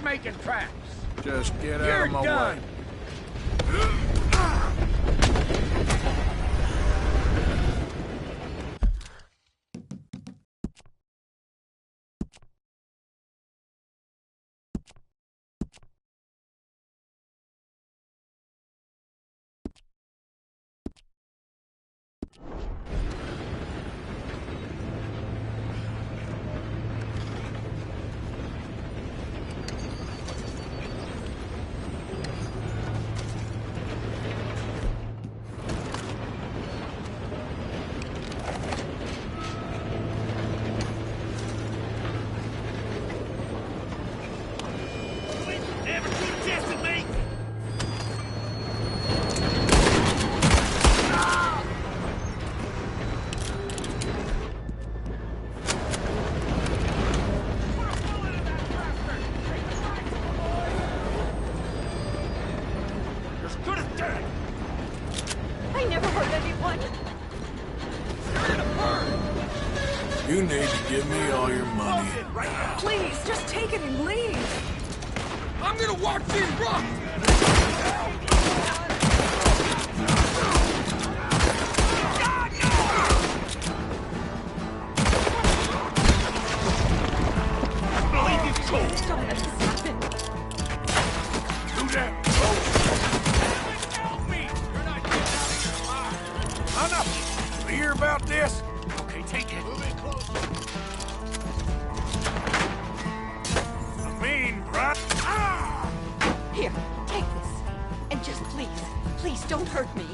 making tracks. Just get out of my way. You need to give me all your money. Please, just take it and leave. I'm gonna watch you run! Don't let this happen. Do that. Help me! You're not getting out of here alive. Enough. You hear about this? Okay, take it. Move it closer. I mean, right? Ah! Here, take this. And just please don't hurt me.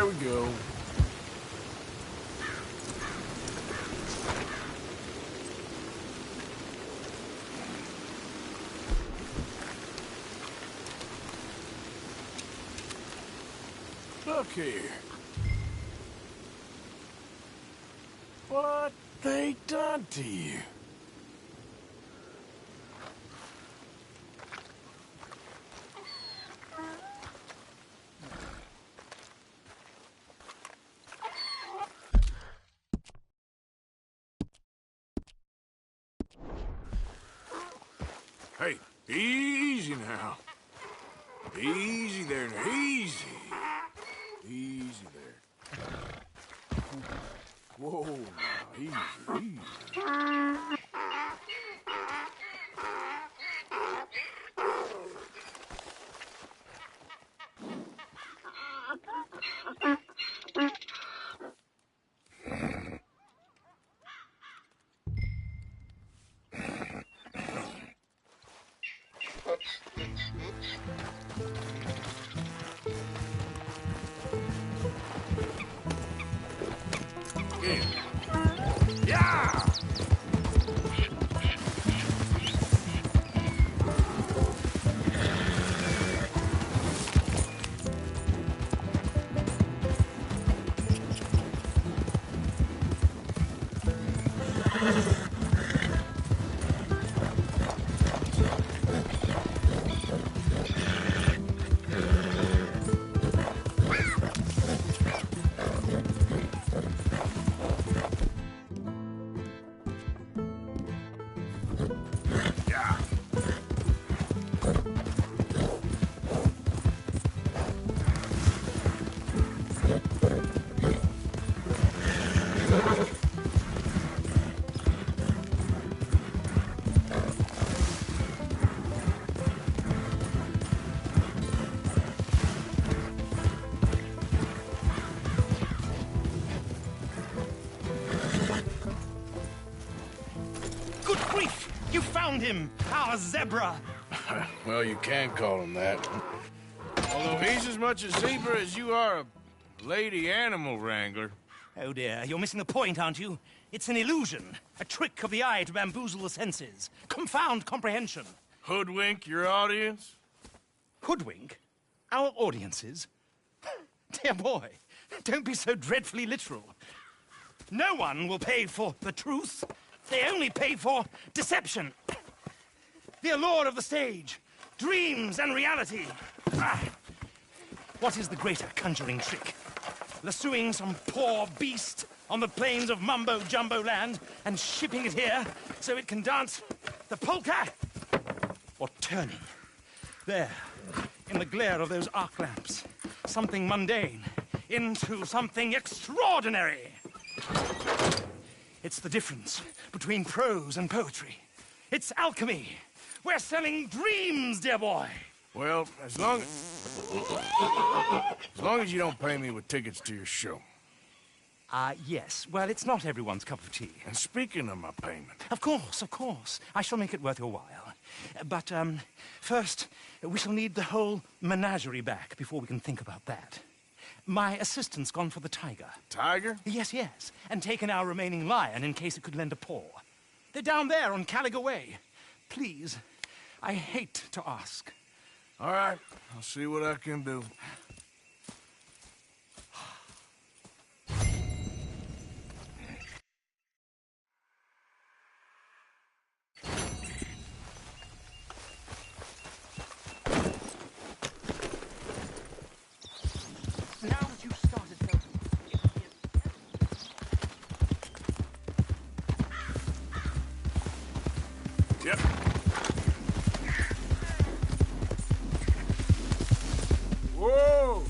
There we go. Look here. What they done to you? Hey, easy now. Easy there, now. Easy. Easy there. Whoa, now, easy, easy. Yeah! Good grief! You found him! Our zebra! Well, you can call him that. Although he's as much a zebra as you are a lady animal wrangler. Oh dear, you're missing the point, aren't you? It's an illusion. A trick of the eye to bamboozle the senses. Confound comprehension. Hoodwink your audience? Hoodwink? Our audiences? Dear boy, don't be so dreadfully literal. No one will pay for the truth. They only pay for deception. The allure of the stage, dreams and reality. What is the greater conjuring trick? Lassoing some poor beast on the plains of mumbo-jumbo land and shipping it here so it can dance the polka? Or turning, there, in the glare of those arc lamps, something mundane into something extraordinary? It's the difference between prose and poetry. It's alchemy. We're selling dreams, dear boy. Well, as long as you don't pay me with tickets to your show. Yes. Well, it's not everyone's cup of tea. And speaking of my payment... Of course, of course. I shall make it worth your while. But, first, we shall need the whole menagerie back before we can think about that. My assistant's gone for the tiger. Tiger? Yes, yes. And taken our remaining lion in case it could lend a paw. They're down there on Caliga Way. Please, I hate to ask. All right, I'll see what I can do. Now that you've started Yep. Whoa!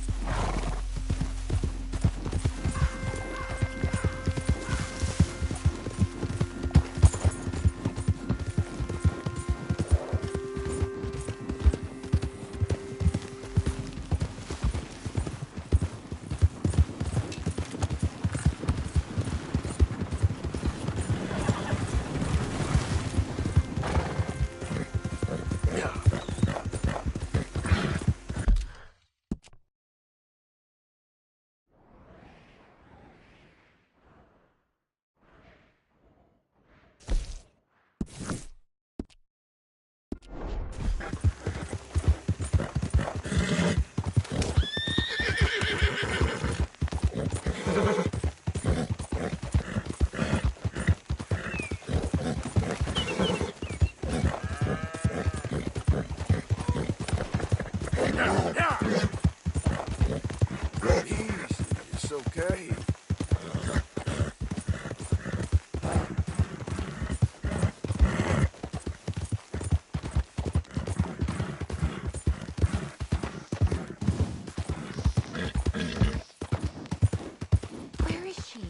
okay? Where is she?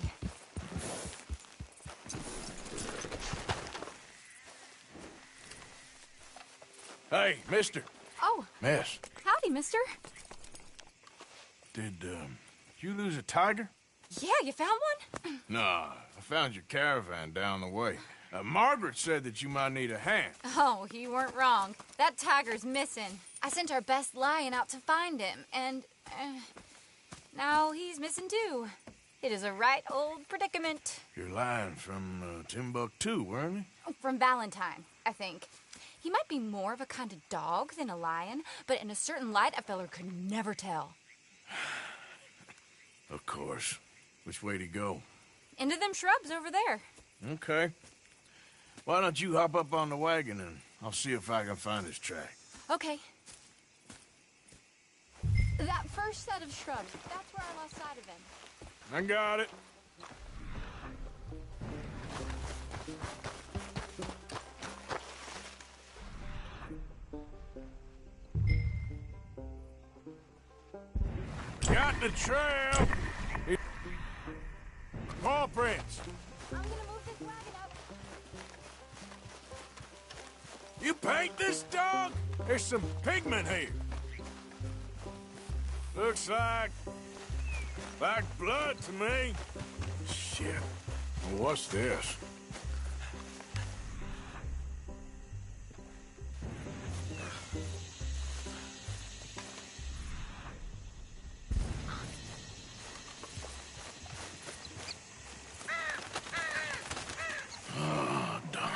Hey, mister. Oh, Miss, howdy, mister. did you lose a tiger? Yeah, you found one? Nah, I found your caravan down the way. Margaret said that you might need a hand. Oh, you weren't wrong. That tiger's missing. I sent our best lion out to find him, and now he's missing too. It is a right old predicament. You're lying from Timbuktu, weren't you? From Valentine, I think. He might be more of a kind of dog than a lion, but in a certain light, a feller could never tell. Of course. Which way to go? Into them shrubs over there. Okay. Why don't you hop up on the wagon and I'll see if I can find his track. Okay. That first set of shrubs, that's where I lost sight of him. I got it. Got the trail. Paw prints. I'm gonna move this wagon up. You paint this dog? There's some pigment here. Looks like blood to me. Shit. Well, what's this? Oh, darn.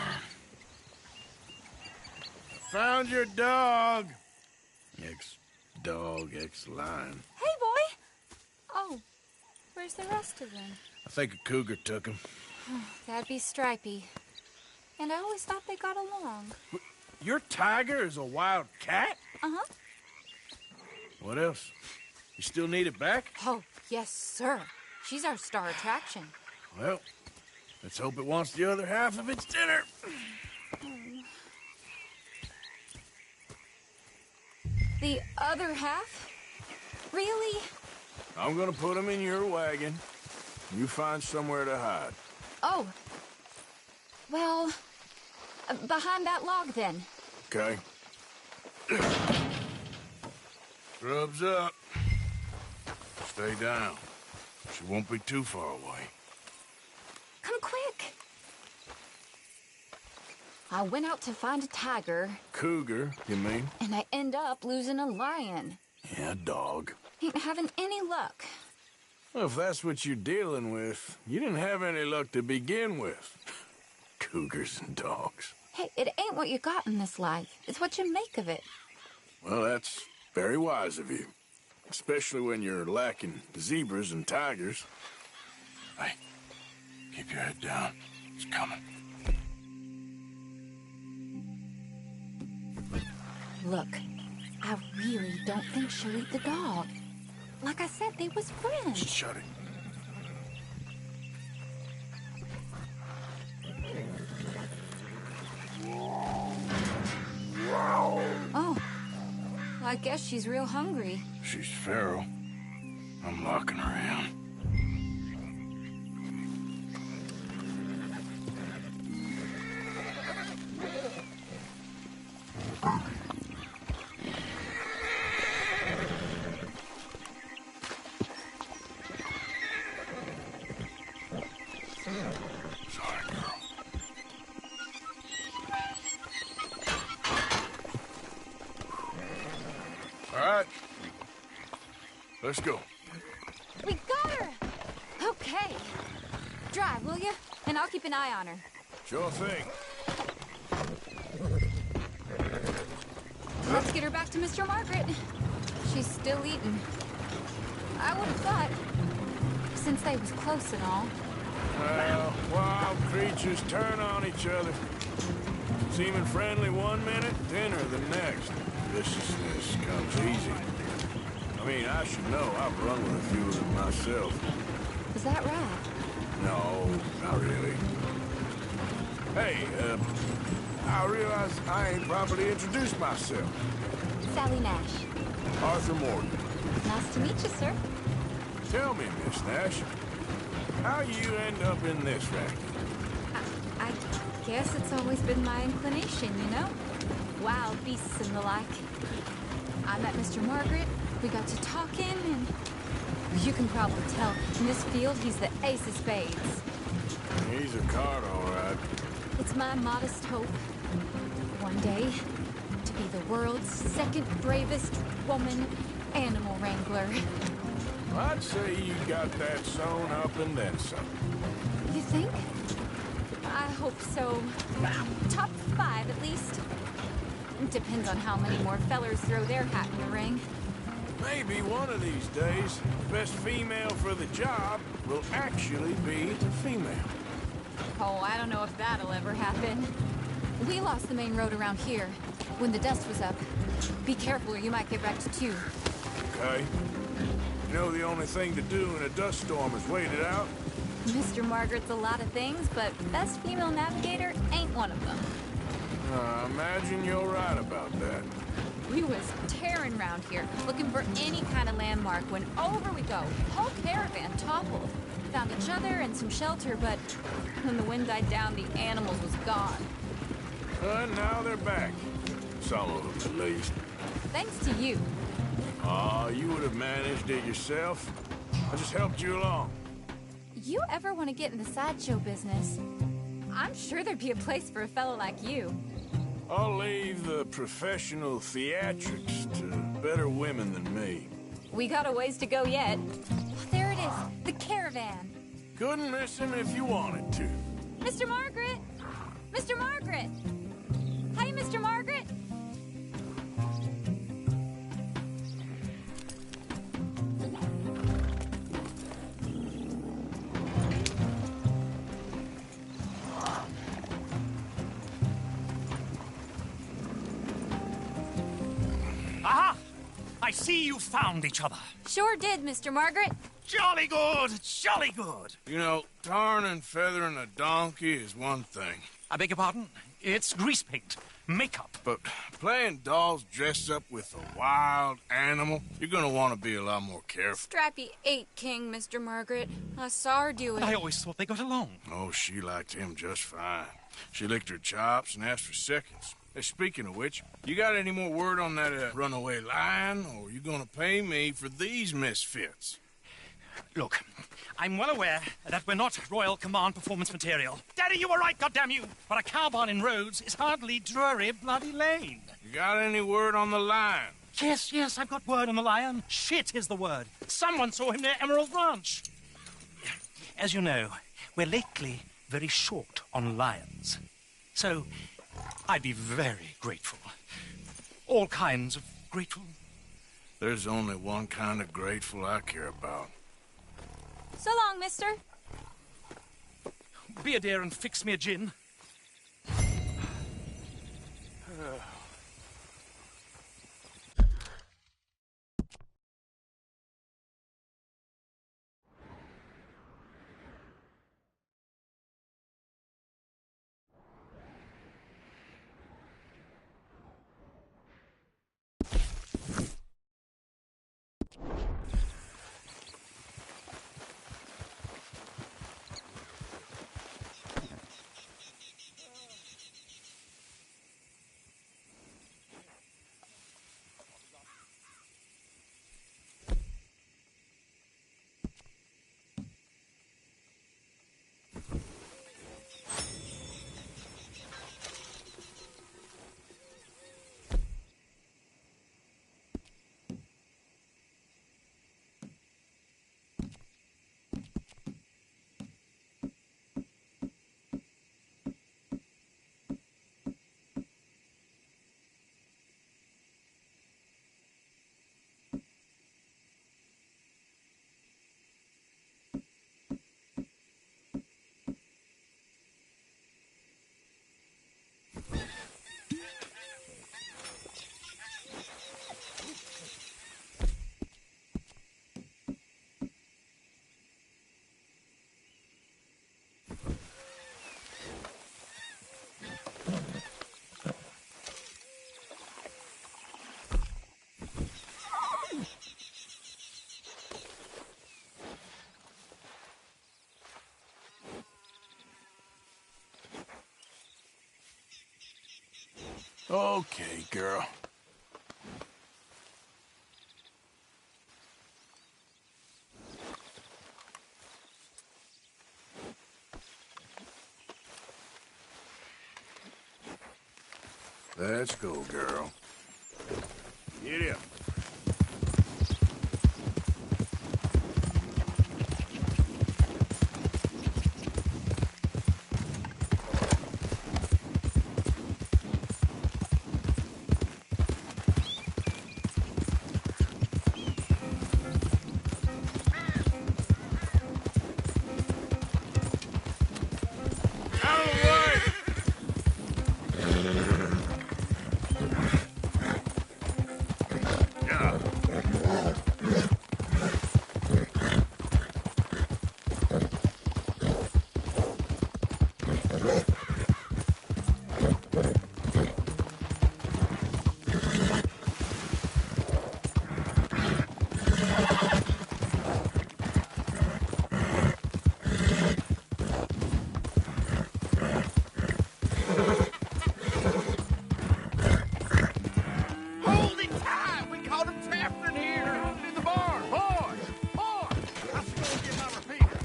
Found your dog. Ex-dog, ex-lion. Hey, boy! Oh, where's the rest of them? I think a cougar took him. That'd be Stripey. And I always thought they got along. Your tiger is a wild cat? Uh-huh. What else? You still need it back? Oh, yes, sir. She's our star attraction. Well, let's hope it wants the other half of its dinner. The other half? Really? I'm gonna put him in your wagon. You find somewhere to hide. Oh. Well, behind that log, then. Okay. Scrubs up. Stay down. She won't be too far away. Come quick. I went out to find a tiger, Cougar, you mean? and I end up losing a lion. Yeah, dog. Ain't having any luck. Well, if that's what you're dealing with, you didn't have any luck to begin with. Cougars and dogs. Hey, it ain't what you got in this life. It's what you make of it. Well, that's very wise of you. Especially when you're lacking zebras and tigers. Hey, keep your head down. It's coming. Look, I really don't think she'll eat the dog. Like I said, they was friends. Shut it. Oh, I guess she's real hungry. She's feral. I'm locking her in. Sorry, girl. All right. Let's go. We got her! Okay. Drive, will you? And I'll keep an eye on her. Sure thing. Let's get her back to Mr. Margaret. She's still eating. I would have thought, since they was close and all. Well, wild creatures turn on each other. Seeming friendly one minute, dinner the next. Viciousness comes easy. I mean, I should know. I've run with a few of them myself. Was that right? No, not really. Hey, I realize I ain't properly introduced myself. Sally Nash. Arthur Morgan. Nice to meet you, sir. Tell me, Miss Nash, how you end up in this racket? I guess it's always been my inclination, you know? Wild beasts and the like. I met Mr. Margaret, we got to talking, and you can probably tell, in this field, he's the ace of spades. He's a card, all right. It's my modest hope, one day, to be the world's second bravest woman animal wrangler. I'd say you got that sewn up and then some. You think? I hope so. Top 5, at least. Depends on how many more fellers throw their hat in the ring. Maybe one of these days, the best female for the job will actually be the female. Oh, I don't know if that'll ever happen. We lost the main road around here when the dust was up. Be careful or you might get wrecked too. Okay? You know the only thing to do in a dust storm is wait it out? Mr. Margaret's a lot of things, but best female navigator ain't one of them. I imagine you're right about that. We was tearing around here, looking for any kind of landmark when over we go. Whole caravan toppled. Found each other and some shelter, but when the wind died down, the animals was gone. And now they're back. Some of them, at least. Thanks to you. Aw, you would have managed it yourself. I just helped you along. You ever want to get in the sideshow business? I'm sure there'd be a place for a fellow like you. I'll leave the professional theatrics to better women than me. We got a ways to go yet. There it is, the caravan. Couldn't miss him if you wanted to. Mr. Margaret! Mr. Margaret! Hi, Mr. Margaret! Aha! I see you found each other. Sure did, Mr. Margaret. Jolly good, jolly good. You know, tarring and feathering a donkey is one thing. I beg your pardon? It's grease paint, makeup. But playing dolls dressed up with a wild animal, you're gonna want to be a lot more careful. Strappy ain't king, Mr. Margaret. I saw her do it. I always thought they got along. Oh, she liked him just fine. She licked her chops and asked for seconds. Hey, speaking of which, you got any more word on that runaway lion, or you gonna pay me for these misfits? Look, I'm well aware that we're not Royal Command performance material. Daddy, you were right, goddamn you! But a cow barn in Rhodes is hardly Drury Bloody Lane. You got any word on the lion? Yes, I've got word on the lion. Shit is the word. Someone saw him near Emerald Ranch. As you know, we're lately very short on lions. So, I'd be very grateful. All kinds of grateful. There's only one kind of grateful I care about. So long, mister. Be a dear and fix me a gin. Okay, girl. Let's go, girl. Get up. Out of the way! Hold it tight! We caught him tapping here in the bar. Boys! Boys! Let's go get my repeater.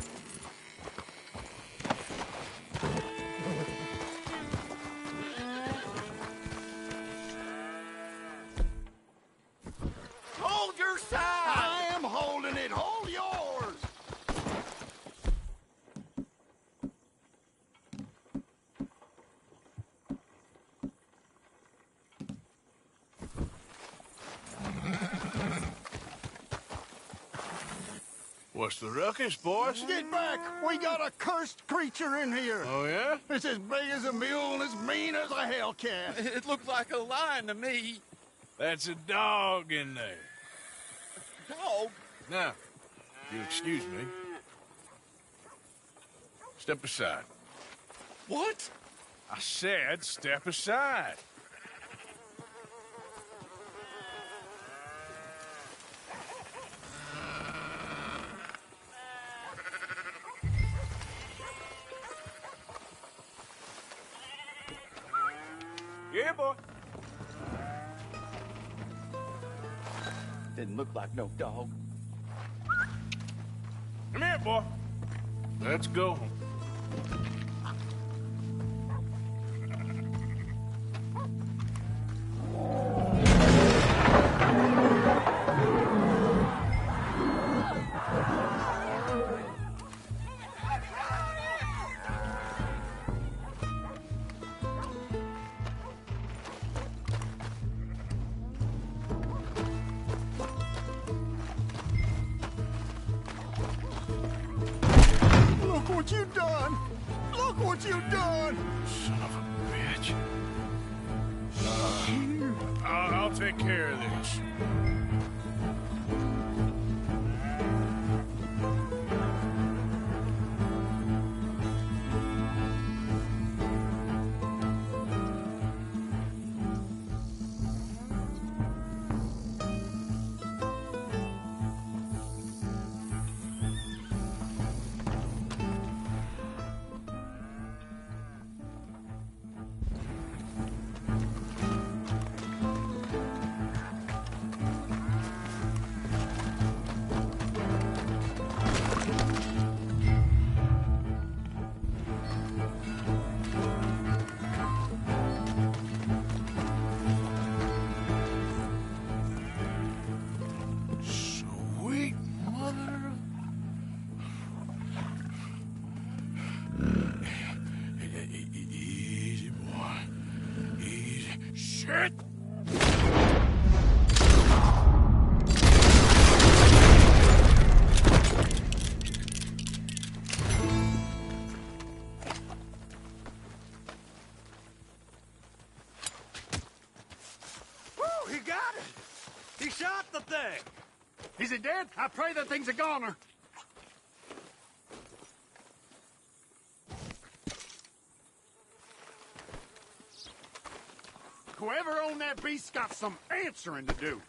Hold your side! I am holding it. Hold yours! What's the ruckus, boys? Get back! We got a cursed creature in here. Oh, yeah? It's as big as a mule and as mean as a hellcat. It looked like a lion to me. That's a dog in there. Dog? Now, if you'll excuse me. Step aside. What? I said step aside. Yeah, boy. Didn't look like no dog. Come here, boy. Let's go. Look what you done! Look what you done! Son of a bitch. I'll take care of this. Sweet mother of... Easy, boy. Easy. Shit! Woo! He got it! He shot the thing! Is it dead? I pray that thing's a goner. Whoever owned that beast's got some answering to do.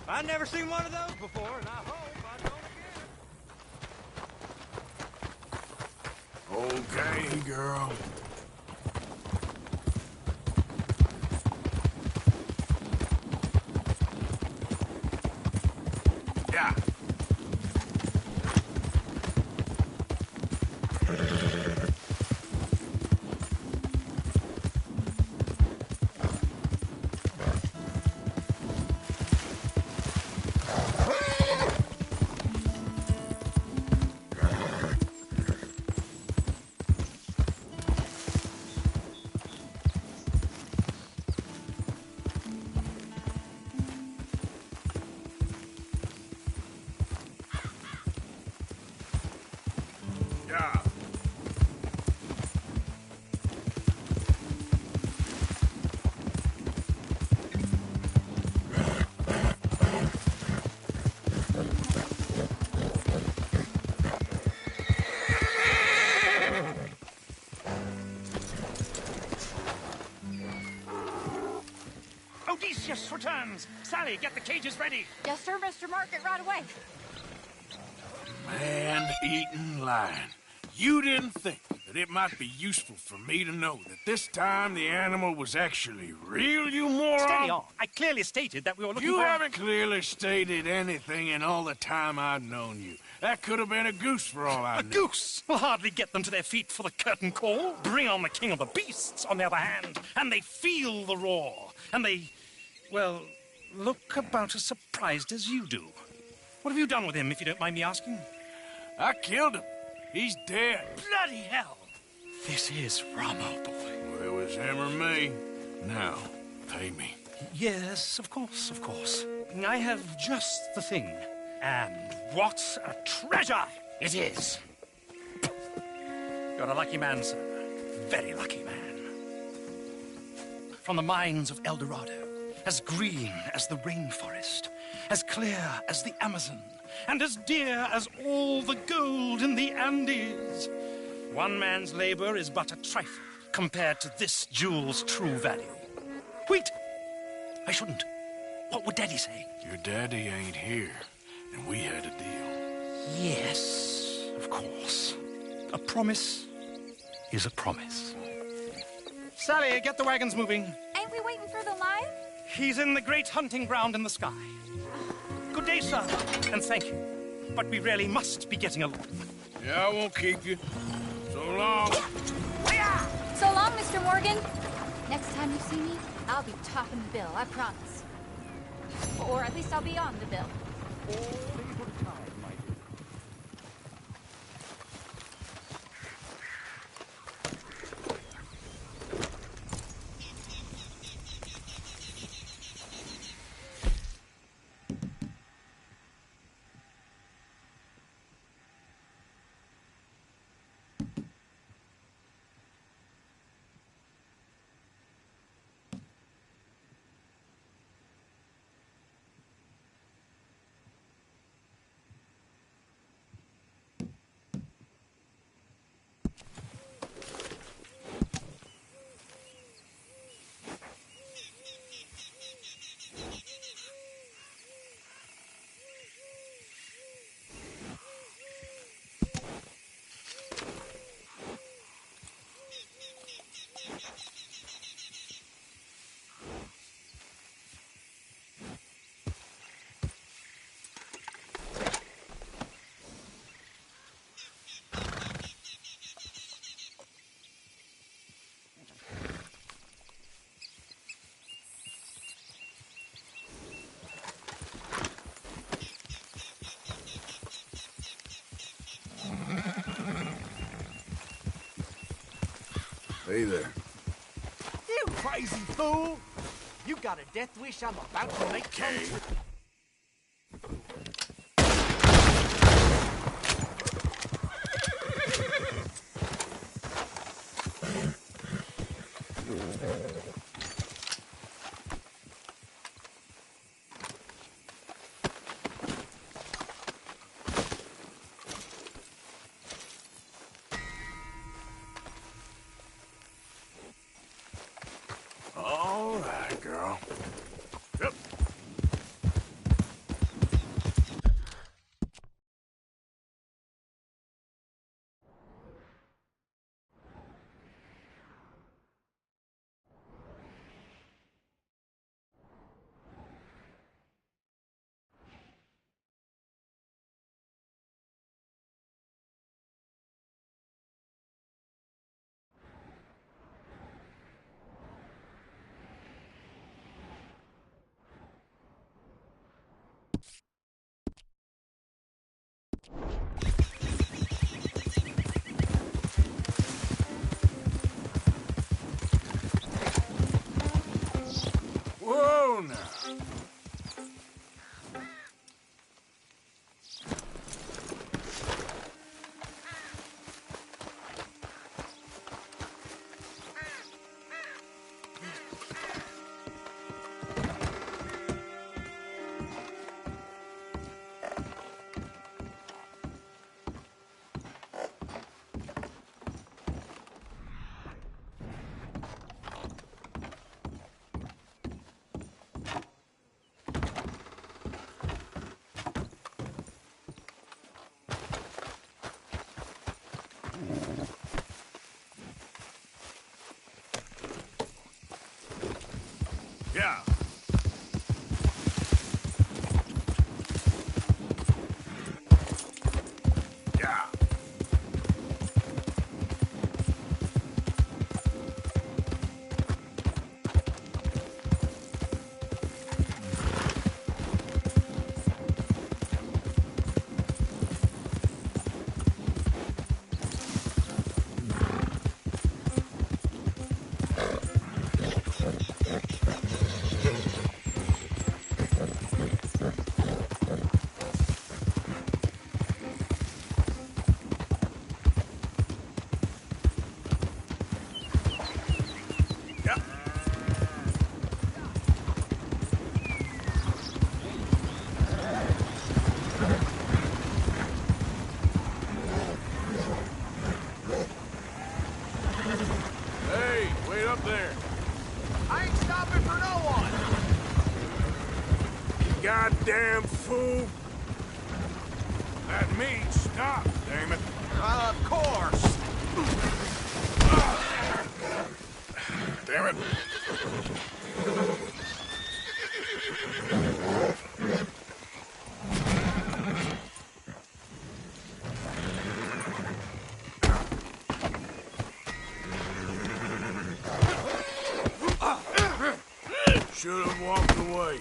I've never seen one of those before, and I hope I don't again. Okay, girl. Yeah. Yeah. Odysseus returns. Sally, get the cages ready. Yes, sir, Mr. Margaret, right away. Man-eating lion. You didn't think that it might be useful for me to know that this time the animal was actually real, you moron? Steady on. I clearly stated that we were looking You for... haven't clearly stated anything in all the time I've known you. That could have been a goose for all I A knew. goose will hardly get them to their feet for the curtain call. Bring on the king of the beasts, on the other hand, and they feel the roar. And they, well, look about as surprised as you do. What have you done with him, if you don't mind me asking? I killed him. He's dead. Bloody hell! This is Ramo, boy. Well, it was him or me. Now, pay me. Yes, of course, of course. I have just the thing. And what a treasure it is! You're a lucky man, sir. Very lucky man. From the mines of El Dorado, as green as the rainforest, as clear as the Amazon, and as dear as all the gold in the Andes. One man's labor is but a trifle compared to this jewel's true value. Wait! I shouldn't. What would Daddy say? Your daddy ain't here, and we had a deal. Yes, of course. A promise is a promise. Sally, get the wagons moving. Ain't we waiting for the lion? He's in the great hunting ground in the sky. Good day, sir, and thank you. But we really must be getting along. Yeah, I won't keep you. So long. So long, Mr. Morgan. Next time you see me, I'll be topping the bill, I promise. Or at least I'll be on the bill. Hey there. You crazy fool! You got a death wish I'm about to make come true. All right, girl. Yep. Yeah. Yeah. Yeah. Hey, wait up there. I ain't stopping for no one. You goddamn fool. That means stop, damn it. Of course. Damn it. Should have walked away.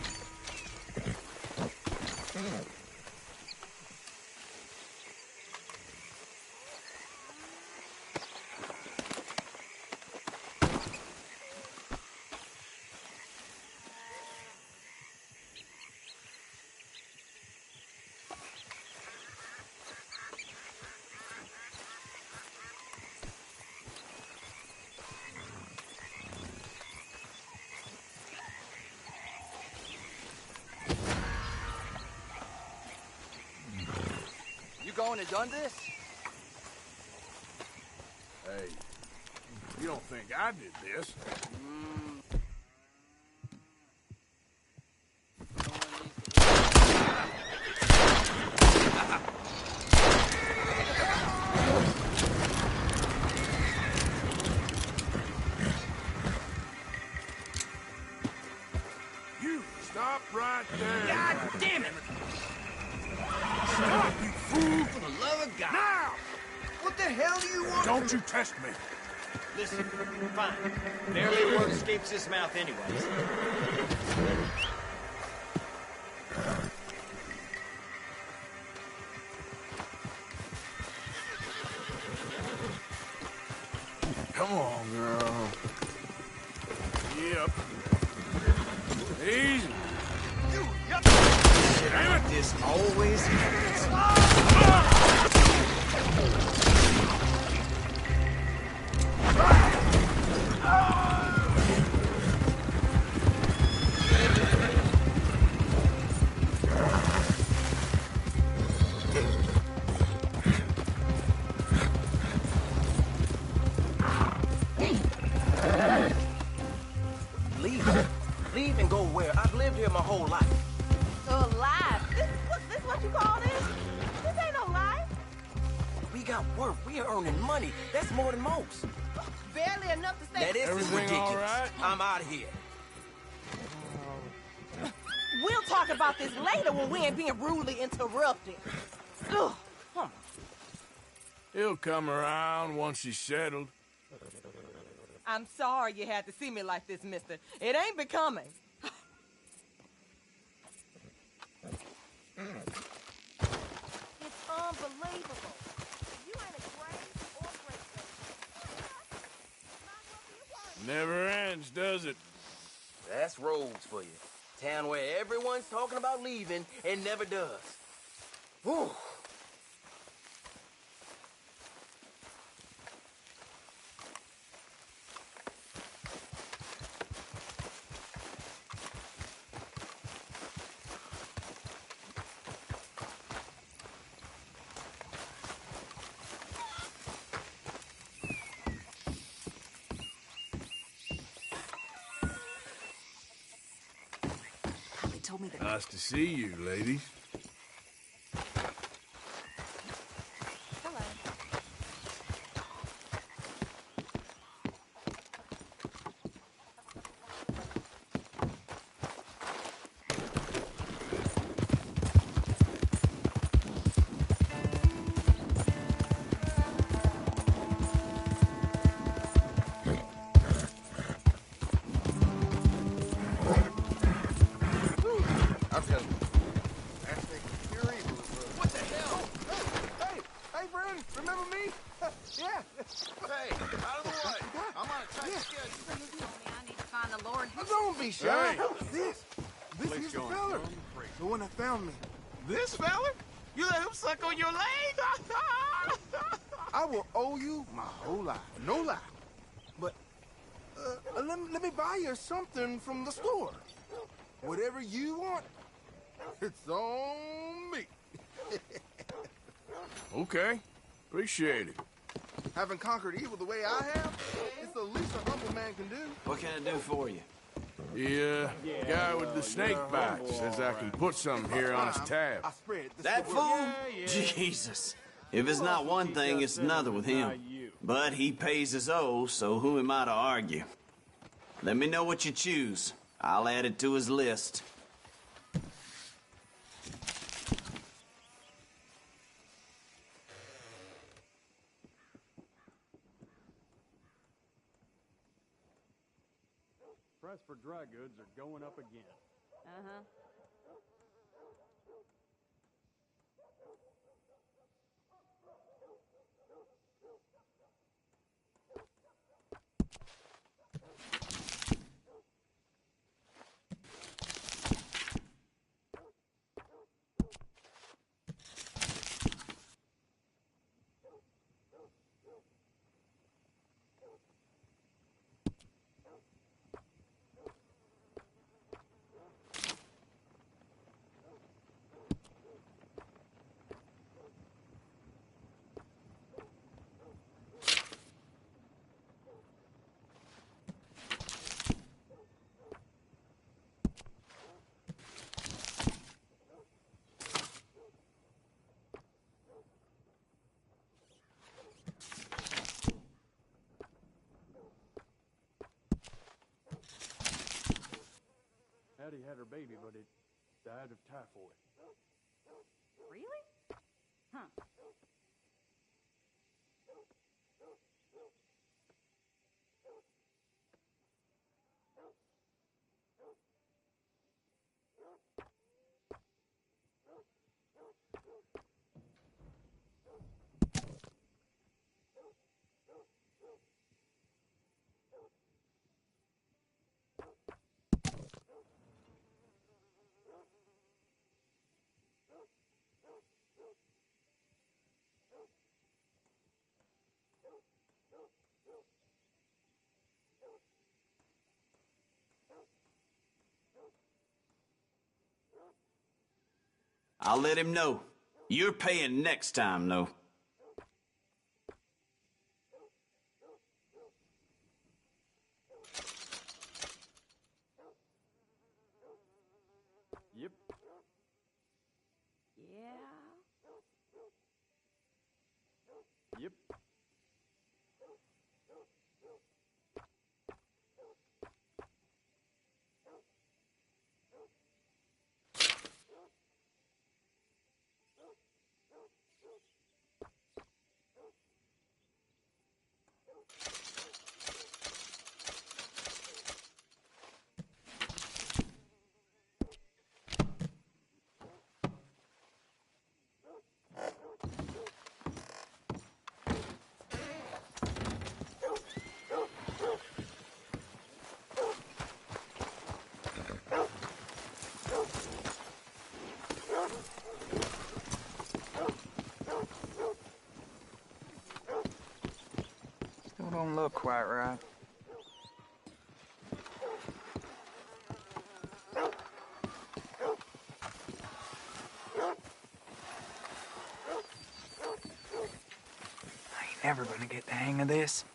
You going and done this? Hey, you don't think I did this? You stop right there. God damn it! Stop, you fool! For the love of God. Now! What the hell do you want? Don't you test me. Listen, fine. Barely a word escapes his mouth anyways. Come on, girl. Yep. Easy. Damn it! This always happens. Leave and go where? I've lived here my whole life. Alive? This what you call this? This ain't no life. We got work. We are earning money. That's more than most. Barely enough to stay. Now this is Everything ridiculous. all right? I'm out of here. We'll talk about this later when we ain't being rudely interrupted. Ugh. Huh. He'll come around once he's settled. I'm sorry you had to see me like this, mister. It ain't becoming. It's unbelievable. You ain't a grave or great grave. Never ends, does it? That's roads for you. Town where everyone's talking about leaving and never does. Whew. They told me that. Nice to see you, ladies. Hello. Hey, out of the way. I'm on a tight schedule. I need to find the Lord. Don't be shy. Hey. This is the fella. The one that found me. This fella? You let him suck on your leg? I will owe you my whole life. No lie. But let me buy you something from the store. Whatever you want, it's on me. Okay. Appreciate it. Having conquered evil the way I have, it's the least a humble man can do. What can I do for you? The guy with the snake bite says I can put something here on his tab. I spread the That stick fool? word. Jesus. If it's not one thing, it's another with him. But he pays his owe, so who am I to argue? Let me know what you choose. I'll add it to his list. Price for dry goods are going up again. Uh-huh. Hattie had her baby, but it died of typhoid. Really? Huh. I'll let him know. You're paying next time, though. Yep. Yeah. Yep. Still don't look quite right. I ain't never gonna get the hang of this.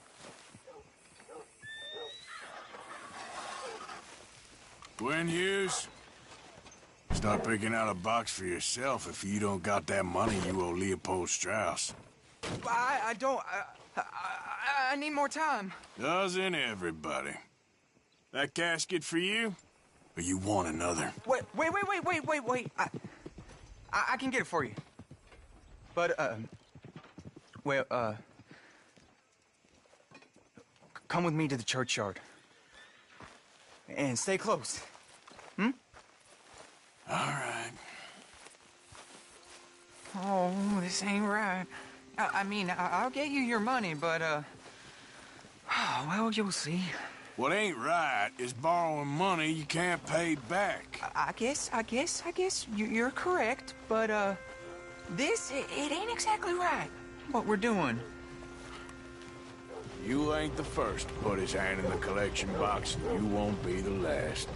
Gwen Hughes, start picking out a box for yourself if you don't got that money you owe Leopold Strauss. I don't. I need more time. Doesn't everybody? That casket for you? Or you want another? Wait. I can get it for you. But, come with me to the churchyard. And stay close. Hmm? All right. Oh, this ain't right. I mean, I'll get you your money, but, well, you'll see. What ain't right is borrowing money you can't pay back. I guess you're correct, but, it ain't exactly right, what we're doing. You ain't the first to put his hand in the collection box, and you won't be the last.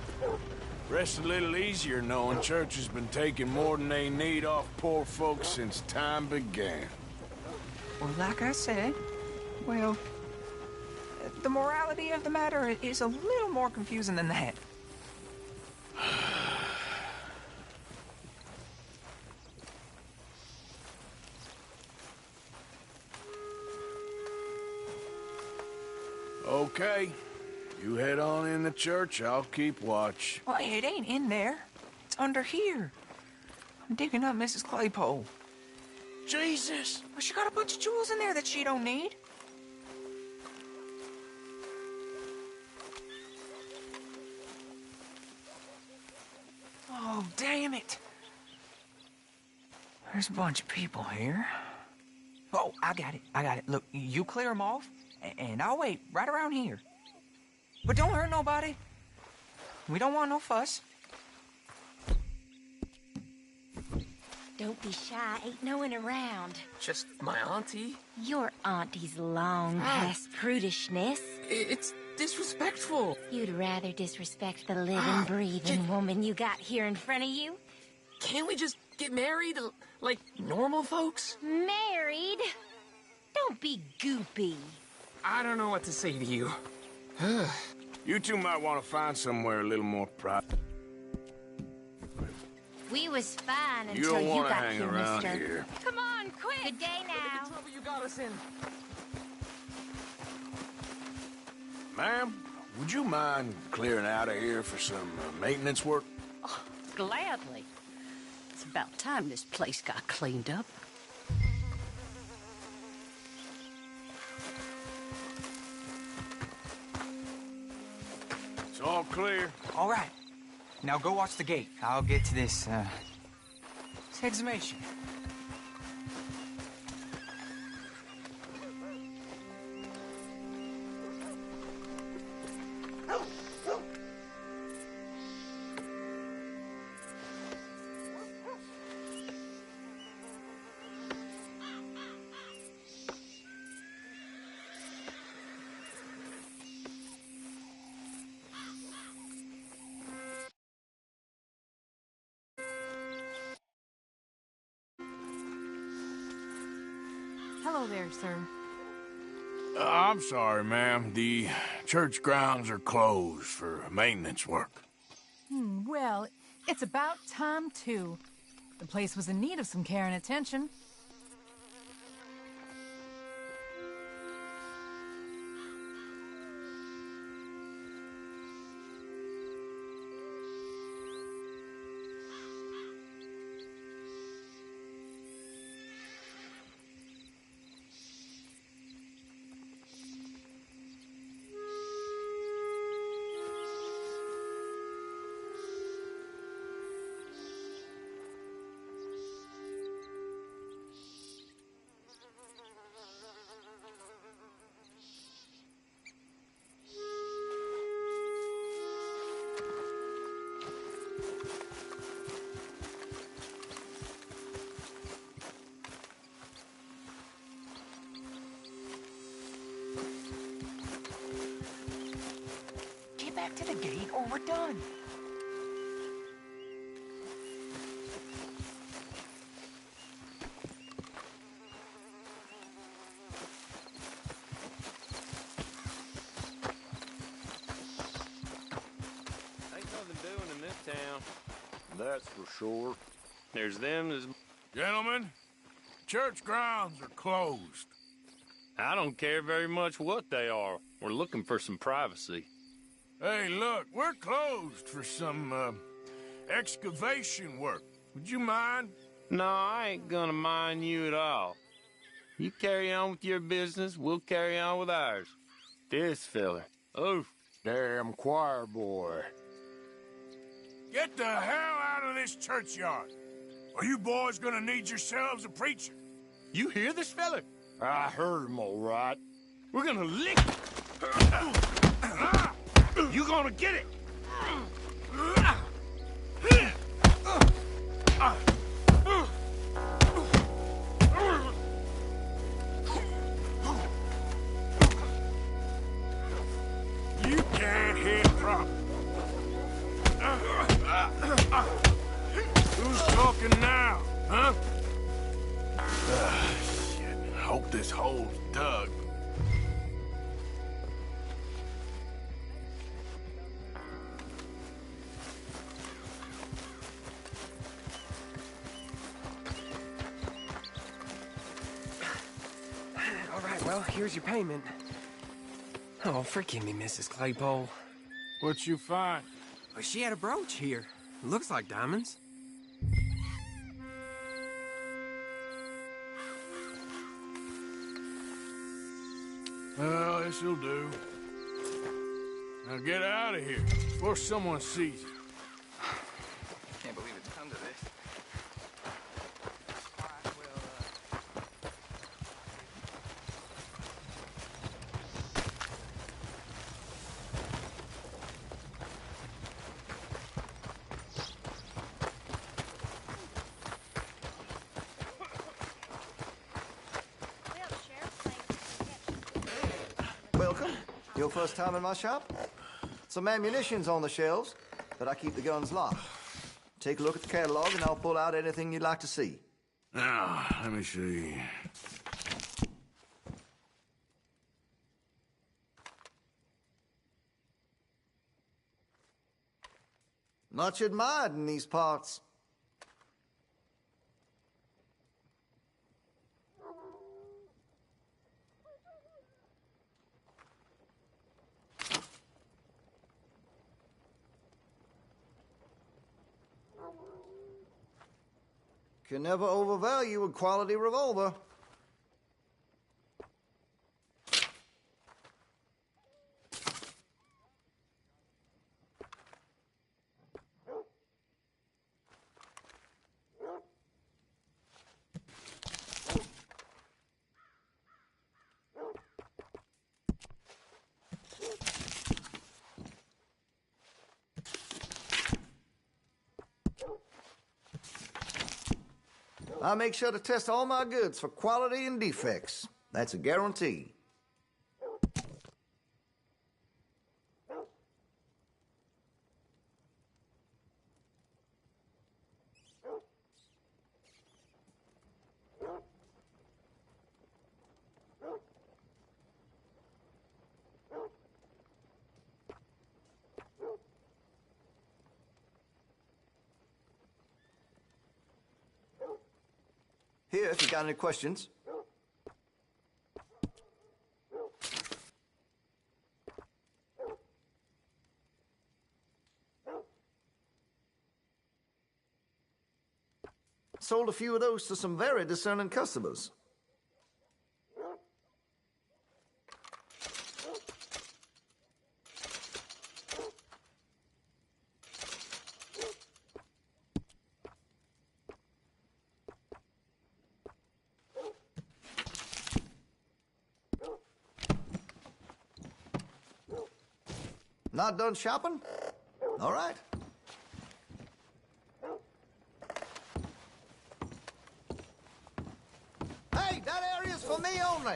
Rests a little easier knowing church has been taking more than they need off poor folks since time began. Well, like I said, well, the morality of the matter is a little more confusing than that. Okay. You head on in the church, I'll keep watch. Well, it ain't in there. It's under here. I'm digging up Mrs. Claypole. Jesus! Well, she got a bunch of jewels in there that she don't need. Oh, damn it. There's a bunch of people here. Oh, I got it. Look, you clear them off, and I'll wait right around here. But don't hurt nobody. We don't want no fuss. Don't be shy. Ain't no one around. Just my auntie. Your auntie's long past prudishness. It's disrespectful. You'd rather disrespect the living, breathing woman you got here in front of you? Can't we just get married like normal folks? Married? Don't be goopy. I don't know what to say to you. You two might want to find somewhere a little more private. We was fine You until don't you want to got hang here, around mister. here. Come on, quick! Good day now. The trouble you got us in. Ma'am, would you mind clearing out of here for some maintenance work? Oh, gladly. It's about time this place got cleaned up. It's all clear. All right. Now go watch the gate. I'll get to this exhumation. Hello there, sir. I'm sorry, ma'am. The church grounds are closed for maintenance work. Well, it's about time, too. The place was in need of some care and attention. Get back to the gate or we're done. Ain't nothing doing in this town. That's for sure. There's them, there's... Gentlemen, church grounds are closed. I don't care very much what they are. We're looking for some privacy. Hey, look, we're closed for some, excavation work. Would you mind? No, I ain't gonna mind you at all. You carry on with your business, we'll carry on with ours. This fella. Oof. Damn choir boy. Get the hell out of this churchyard. Are you boys gonna need yourselves a preacher? You hear this fella? I heard him all right. We're gonna lick. You gonna get it? You can't hit from. Who's talking now, huh? Shit. Hope this hole's dug. All right, well, here's your payment. Oh, forgive me, Mrs. Claypole. What you find? Well, she had a brooch here. Looks like diamonds. Well, this'll do. Now get out of here before someone sees you. Can't believe it's come to this. Welcome. Your first time in my shop? Some ammunition's on the shelves, but I keep the guns locked. Take a look at the catalog and I'll pull out anything you'd like to see. Now, let me see. Much admired in these parts. Can never overvalue a quality revolver. I make sure to test all my goods for quality and defects. That's a guarantee. Here, if you got any questions. Sold a few of those to some very discerning customers. Not done shopping? All right. Hey, that area's for me only.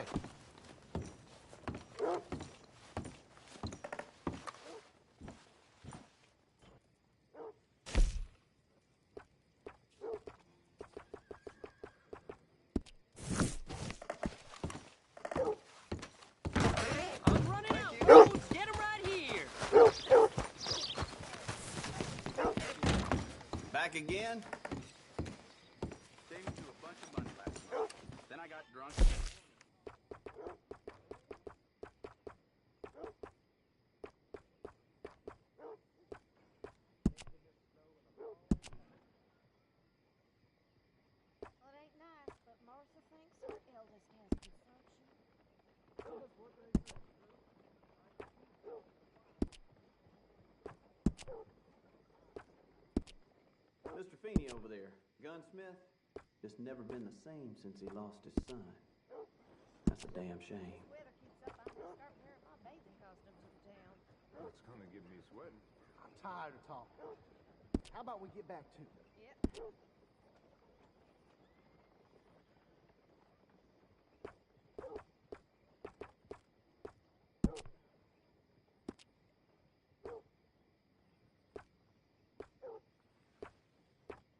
I'm running out, Rhodes. Get him right here. Back again? Saved to a bunch of money last night. Then I got drunk. Well, it ain't nice, but Martha thinks her eldest has consumption. Mr. Feeney over there, gunsmith. just never been the same since he lost his son. That's a damn shame. It's gonna get me sweating. I'm tired of talking. How about we get back to it? Yep.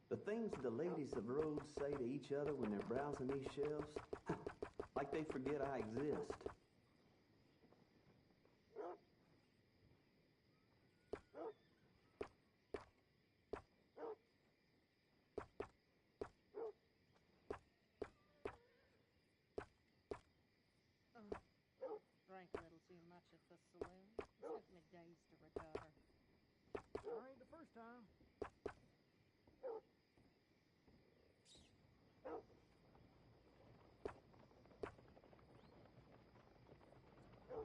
The things the ladies of Rhodes say to each other when they're browsing these shelves, like they forget I exist. Drank a little too much at the saloon. It took me days to recover. Sure ain't the first time.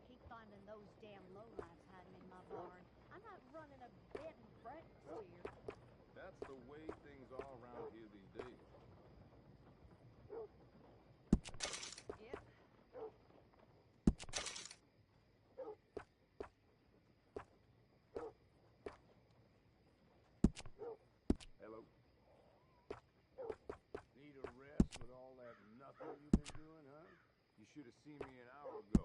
Keep finding those damn lowlifes hiding in my barn. I'm not running a bed and breakfast here. That's the way things are around here these days. Yep. Hello. Need a rest with all that nothing you've been doing, huh? You should have seen me an hour ago.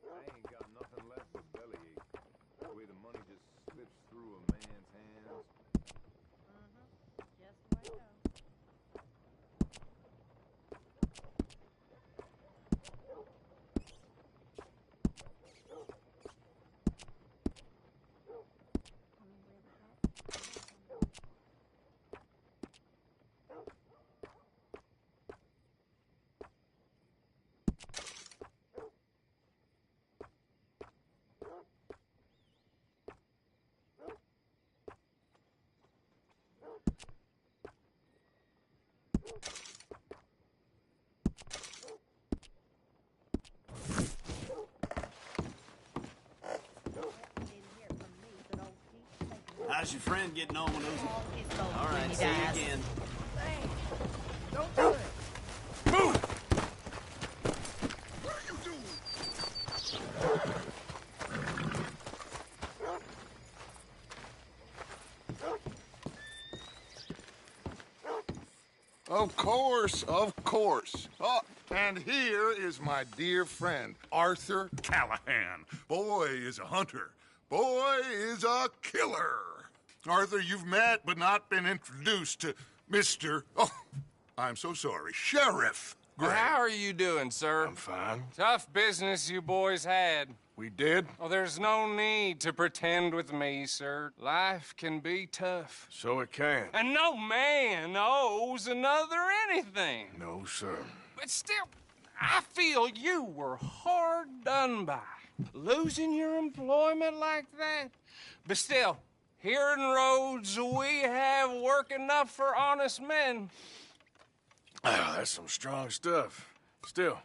I ain't got nothing left but bellyache. The way the money just slips through a man's hands. Just the way it goes. How's your friend getting on with those? All right, see you again. Don't do it! Move! What are you doing? Of course, of course. Oh, and here is my dear friend, Arthur Callahan. Boy is a hunter. Boy is a killer. Arthur, you've met but not been introduced to Mr. Oh, I'm so sorry, Sheriff Gray. How are you doing, sir? I'm fine. Tough business you boys had. We did? Oh, there's no need to pretend with me, sir. Life can be tough. So it can. And no man owes another anything. No, sir. But still, I feel you were hard done by. Losing your employment like that. But still, here in Rhodes, we have work enough for honest men. Ah, that's some strong stuff. Still,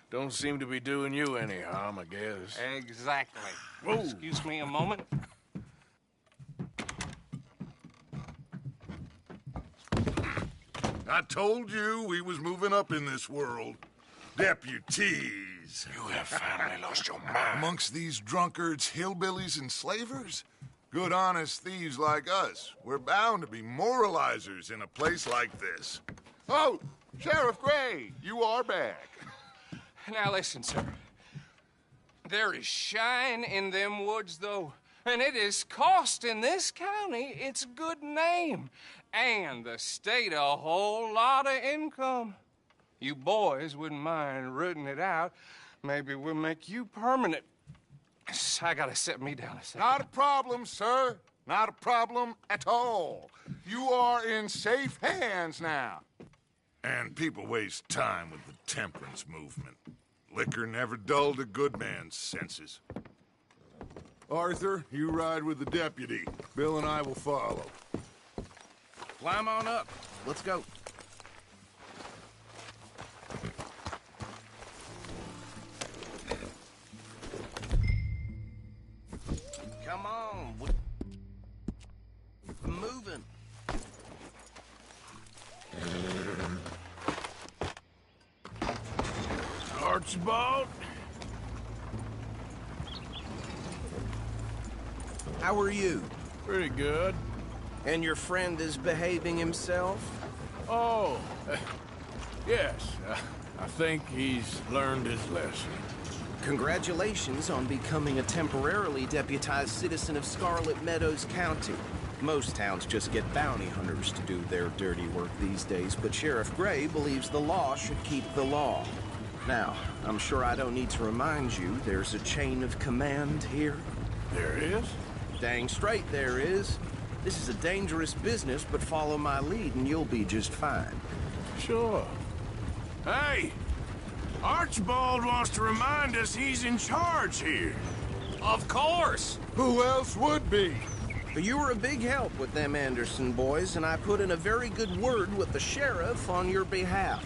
don't seem to be doing you any harm, I guess. Exactly. Whoa. Excuse me a moment. I told you we was moving up in this world. Deputies. You have finally lost your mind. Amongst these drunkards, hillbillies, and slavers? Good, honest thieves like us. We're bound to be moralizers in a place like this. Oh, Sheriff Gray, you are back. Now listen, sir. There is shine in them woods, though, and it is costing this county its good name and the state a whole lot of income. You boys wouldn't mind rooting it out. Maybe we'll make you permanent. I gotta sit me down a second. Not a problem, sir. Not a problem at all. You are in safe hands now. And people waste time with the temperance movement. Liquor never dulled a good man's senses. Arthur, you ride with the deputy. Bill and I will follow. Climb on up. Let's go. Come on. We're moving. Archibald? How are you? Pretty good. And your friend is behaving himself? Oh, yes. I think he's learned his lesson. Congratulations on becoming a temporarily deputized citizen of Scarlet Meadows County. Most towns just get bounty hunters to do their dirty work these days, but Sheriff Gray believes the law should keep the law. Now, I'm sure I don't need to remind you there's a chain of command here. There is? Dang straight there is. This is a dangerous business, but follow my lead and you'll be just fine. Sure. Hey! Archibald wants to remind us he's in charge here. Of course! Who else would be? You were a big help with them Anderson boys, and I put in a very good word with the sheriff on your behalf.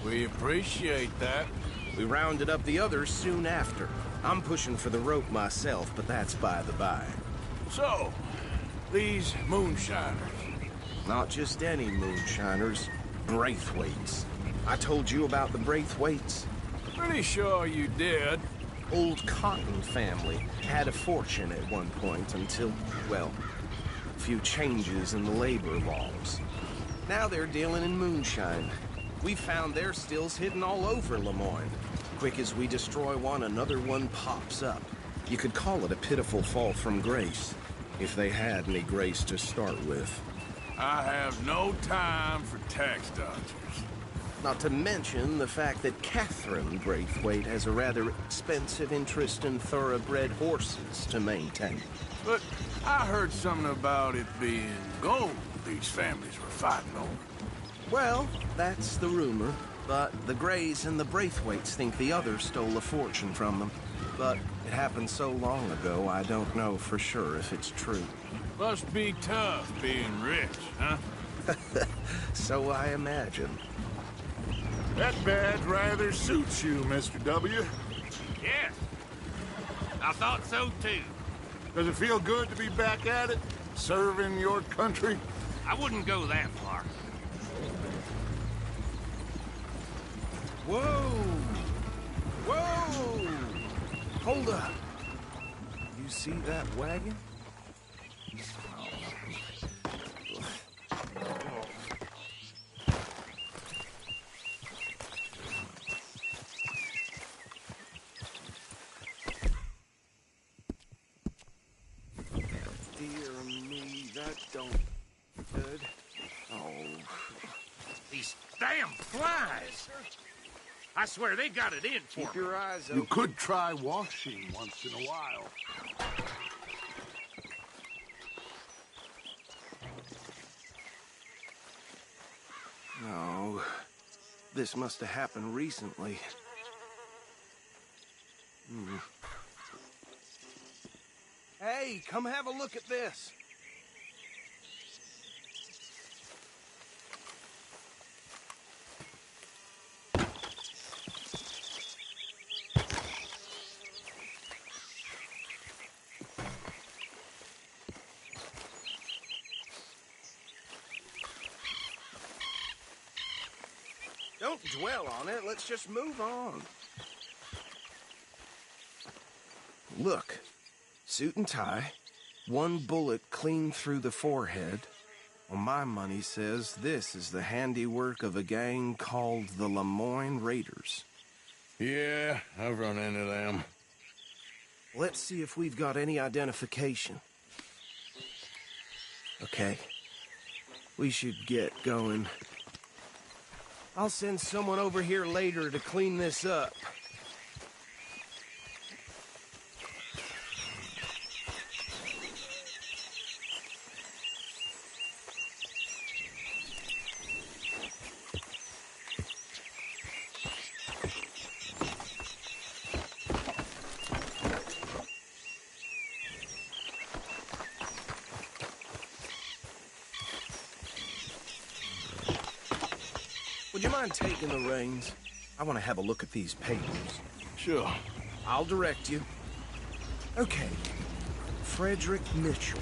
We appreciate that. We rounded up the others soon after. I'm pushing for the rope myself, but that's by the by. So, these moonshiners. Not just any moonshiners, Braithwaites. I told you about the Braithwaites. Pretty sure you did. Old Cotton family had a fortune at one point until, well, a few changes in the labor laws. Now they're dealing in moonshine. We found their stills hidden all over Lemoyne. Quick as we destroy one, another one pops up. You could call it a pitiful fall from grace, if they had any grace to start with. I have no time for tax dodgers. Not to mention the fact that Catherine Braithwaite has a rather expensive interest in thoroughbred horses to maintain. But I heard something about it being gold these families were fighting over. Well, that's the rumor. But the Grays and the Braithwaites think the others stole a fortune from them. But it happened so long ago, I don't know for sure if it's true. Must be tough being rich, huh? So I imagine. That badge rather suits you, Mr. W. Yes. I thought so, too. Does it feel good to be back at it? Serving your country? I wouldn't go that far. Whoa! Whoa! Hold up. You see that wagon? Dear me, that don't good. Oh. These damn flies! I swear they got it in for me. Keep your eyes open. You could try washing once in a while. No. This must have happened recently. Hey, come have a look at this. Don't dwell on it. Let's just move on. Look. Suit and tie. One bullet clean through the forehead. Well, my money says this is the handiwork of a gang called the Lemoyne Raiders. Yeah, I've run into them. Let's see if we've got any identification. Okay. We should get going. I'll send someone over here later to clean this up. mind taking the reins? I want to have a look at these papers. Sure. I'll direct you. Okay. Frederick Mitchell,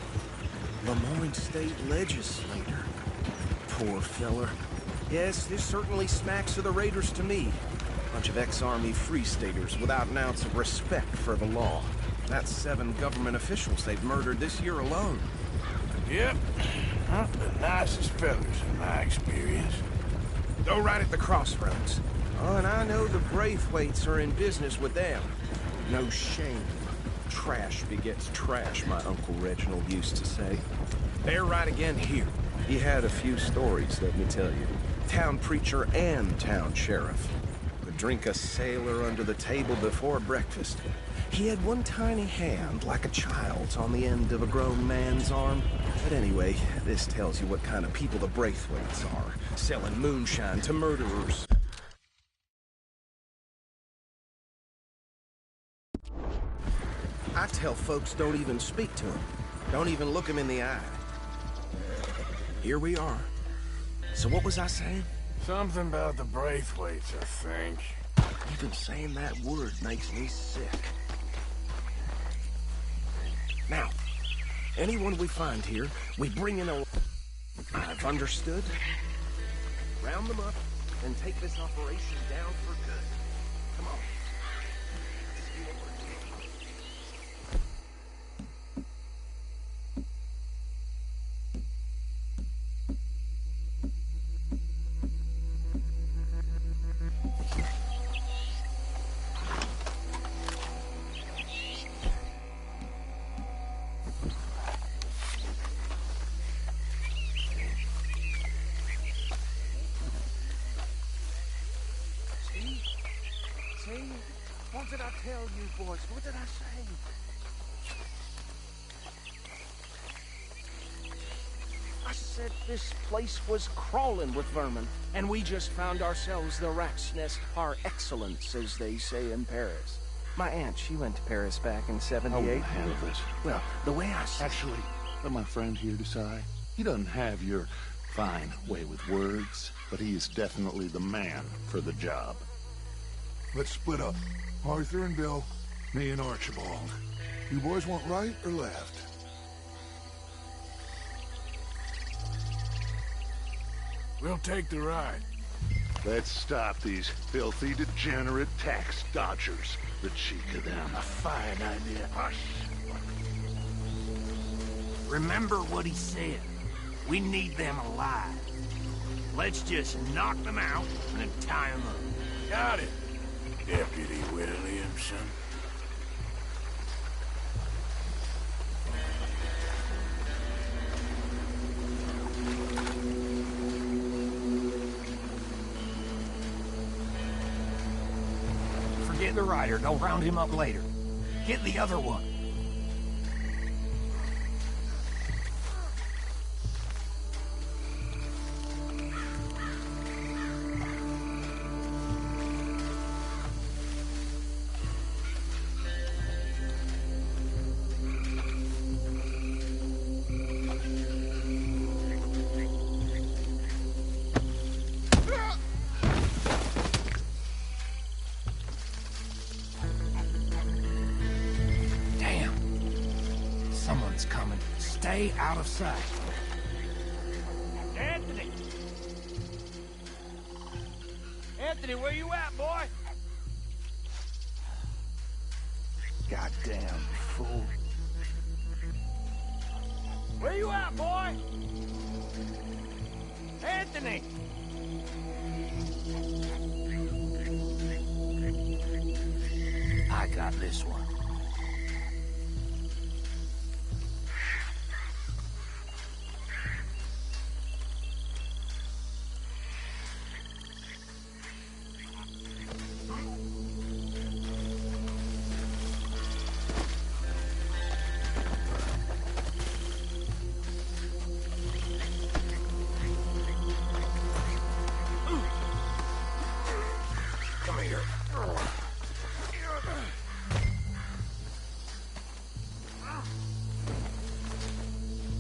Lemoyne State Legislator. Poor feller. Yes, this certainly smacks of the Raiders to me. Bunch of ex-Army Free Staters without an ounce of respect for the law. That's 7 government officials they've murdered this year alone. Yep. Not the nicest fellas in my experience. Go right at the crossroads. Oh, and I know the Braithwaites are in business with them. No shame. Trash begets trash, my Uncle Reginald used to say. They're right again here. He had a few stories, let me tell you. Town preacher and town sheriff. Could drink a sailor under the table before breakfast. He had one tiny hand, like a child's, on the end of a grown man's arm. But anyway, this tells you what kind of people the Braithwaites are. Selling moonshine to murderers. I tell folks don't even speak to him. Don't even look him in the eye. Here we are. So what was I saying? Something about the Braithwaites, I think. Even saying that word makes me sick. Now, anyone we find here, we bring in a... I've understood. Round them up and take this operation down for good. Come on. Let's see what we're doing. See? What did I tell you, boys? What did I say? I said this place was crawling with vermin, and we just found ourselves the rat's nest par excellence, as they say in Paris. My aunt, she went to Paris back in '78. I will handle this. Well, the way I see... Actually, let my friend here decide. He doesn't have your fine way with words, but he is definitely the man for the job. Let's split up. Arthur and Bill, me and Archibald. You boys want right or left? We'll take the ride. Let's stop these filthy, degenerate tax dodgers. The cheek of them. A fine idea. Hush. Remember what he said. We need them alive. Let's just knock them out and tie them up. Got it, Deputy Williamson. Forget the rider. Go round him up later. Get the other one. Someone's coming. Stay out of sight. Anthony! Anthony, where you at, boy? Goddamn fool. Where you at, boy? Anthony! I got this one.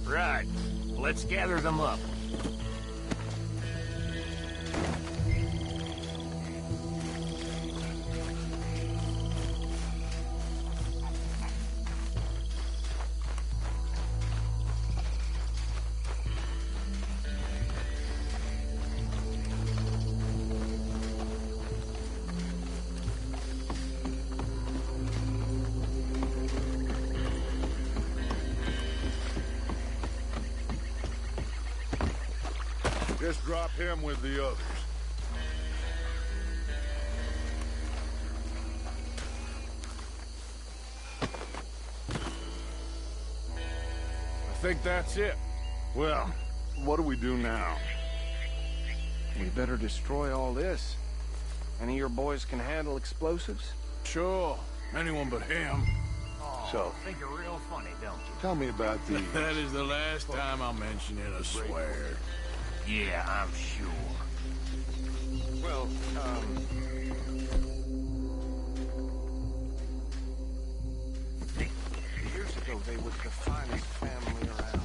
Right. Let's gather them up. drop him with the others. I think that's it. Well, what do we do now? We better destroy all this. Any of your boys can handle explosives? Sure. Anyone but him. So, think you're real funny, don't you? Tell me about these. That is the last time I'll mention it, I swear. Yeah, I'm sure. Well, years ago they were the finest family around.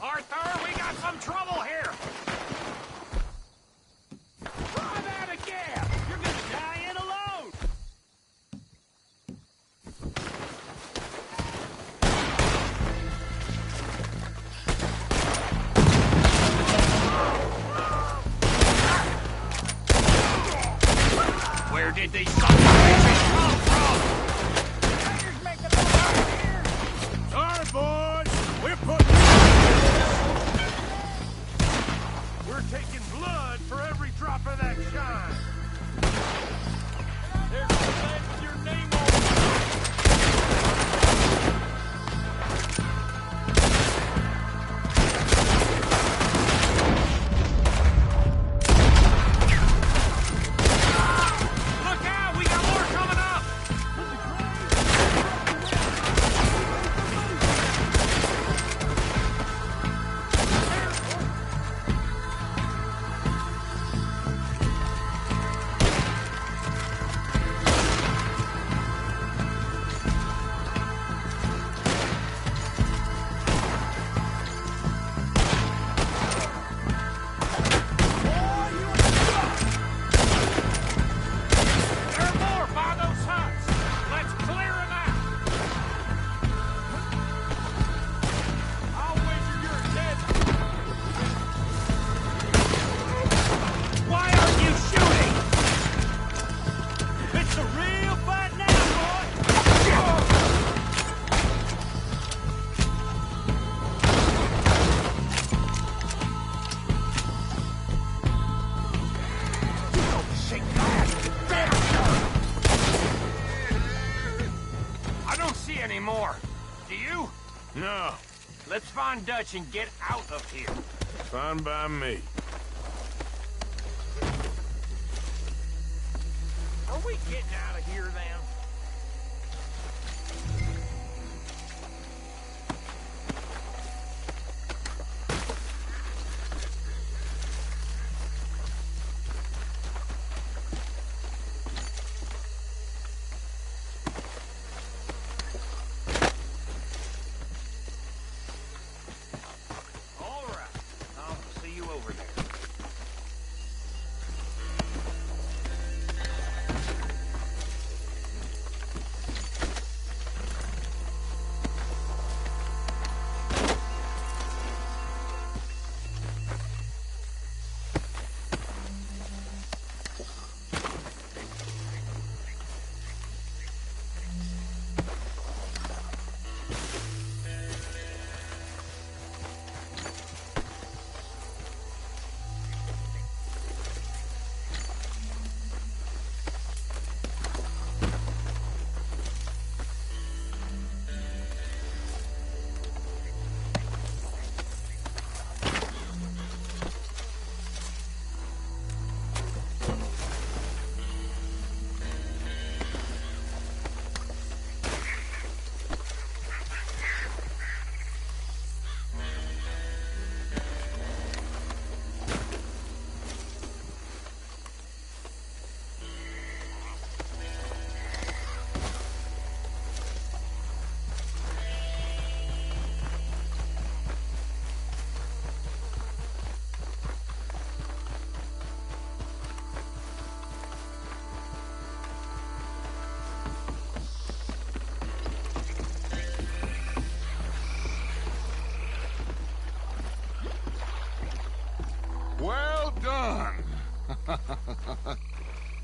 Arthur, we got some trouble here! Try that again! You're gonna die in alone! Where did these sons of bitches come from? Sorry, boys. We're putting... We're taking blood for every drop of that shine. There's a flag with your name on Look out! We got more coming up! There are more by those huts. Let's clear them out. I'll wager you're dead. Why aren't you shooting? It's a real fight now, boy. You don't shake that. I don't see any more. Do you? No. Let's find Dutch and get out of here. Fine by me. Are we getting out of here then? All right. I'll see you over there.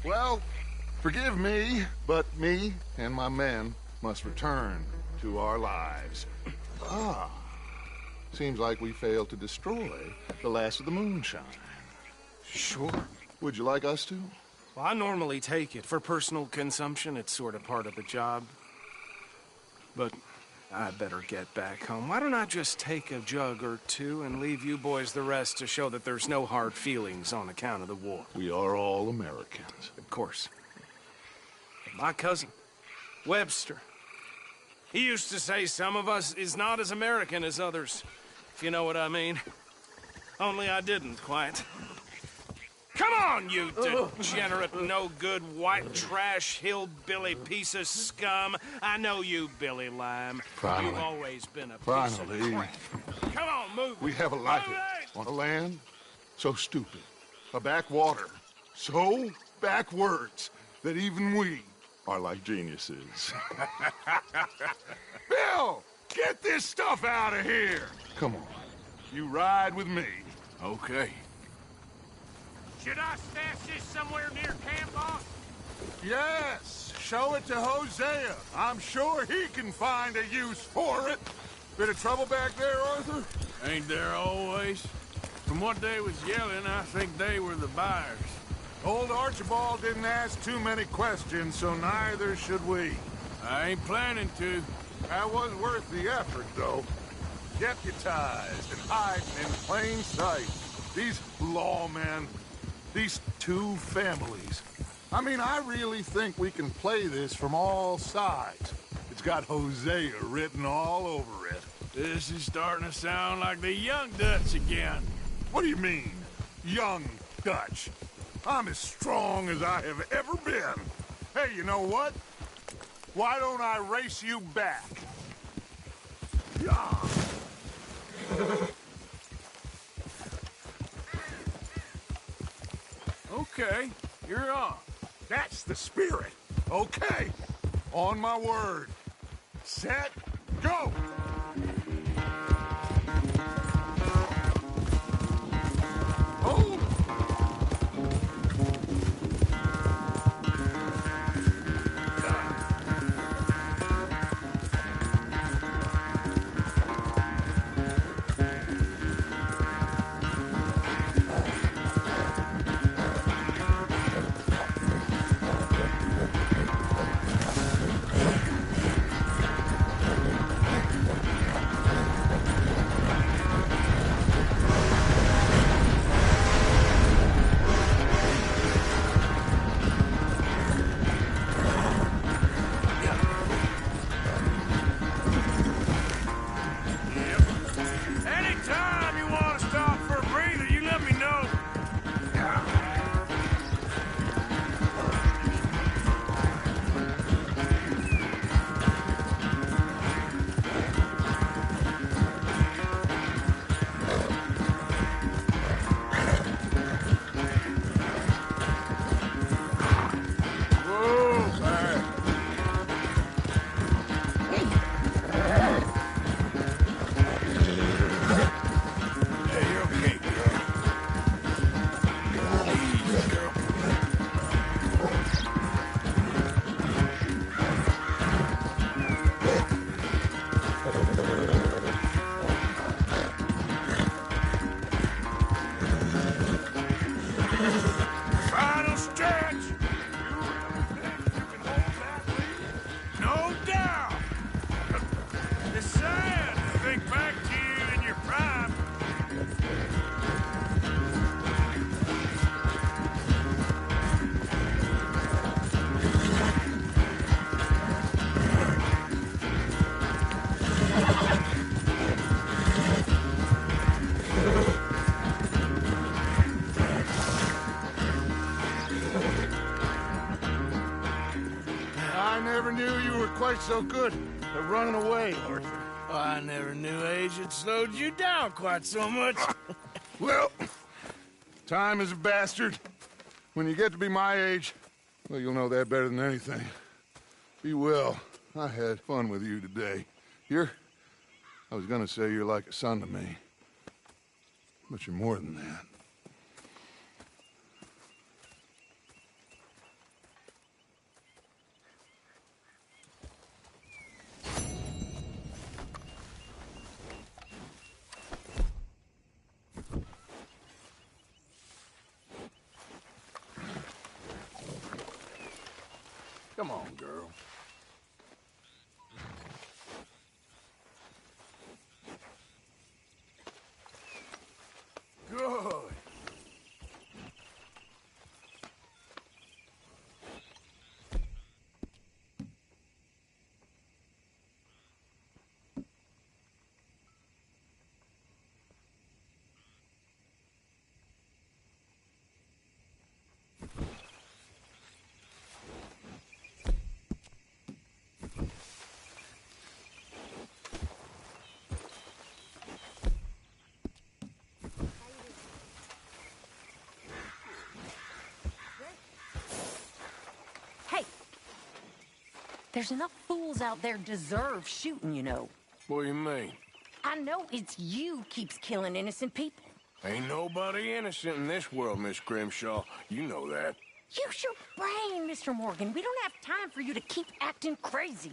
Well, forgive me, but me and my men must return to our lives. Ah, seems like we failed to destroy the last of the moonshine. Sure. Would you like us to? Well, I normally take it. For personal consumption, it's sort of part of the job. But I better get back home. Why don't I just take a jug or two and leave you boys the rest to show that there's no hard feelings on account of the war? We are all Americans. Of course. But my cousin, Webster, he used to say some of us is not as American as others, if you know what I mean. Only I didn't quite. Come on, you degenerate, no-good, white trash, hillbilly piece of scum. I know you, Billy Lime. Finally. You've always been a piece of crap. Come on, move. We have a life on a land so stupid, a backwater so backwards that even we are like geniuses. Bill, get this stuff out of here. Come on, you ride with me. Okay. Should I stash this somewhere near camp, boss? Yes, show it to Hosea. I'm sure he can find a use for it. Bit of trouble back there, Arthur? Ain't there always? From what they was yelling, I think they were the buyers. Old Archibald didn't ask too many questions, so neither should we. I ain't planning to. That was worth the effort, though. Deputized and hiding in plain sight. These lawmen, these two families. I mean, I really think we can play this from all sides. It's got Hosea written all over it. This is starting to sound like the Young Dutch again. What do you mean, Young Dutch? I'm as strong as I have ever been. Hey, you know what? Why don't I race you back? Yeah. Okay, you're on. That's the spirit. Okay. On my word. Set, go! Hold! Anytime you want to stop for a breather, you let me know. Whoa, man. Hey, you're okay, girl. Easy, girl. Final stretch. No doubt. It's sad to think back to you in your prime. I never knew you were quite so good at running away, Arthur. I never knew age had slowed you down quite so much. Well, time is a bastard. When you get to be my age, well, you'll know that better than anything. Be well. I had fun with you today. I was gonna say you're like a son to me. But you're more than that. Come on, girl. Good. Hey! There's enough fools out there deserve shooting, you know. What do you mean? I know it's you keeps killing innocent people. Ain't nobody innocent in this world, Miss Grimshaw. You know that. Use your brain, Mr. Morgan. We don't have time for you to keep acting crazy.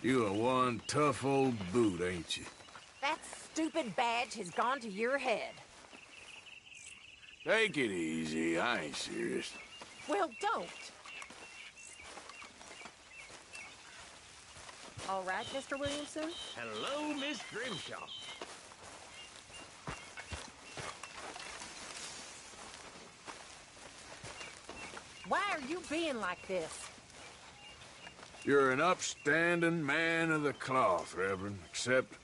You are one tough old boot, ain't you? That stupid badge has gone to your head. Take it easy. I ain't serious. Well, don't. All right, Mr. Williamson? Hello, Miss Grimshaw. Why are you being like this? You're an upstanding man of the cloth, Reverend, except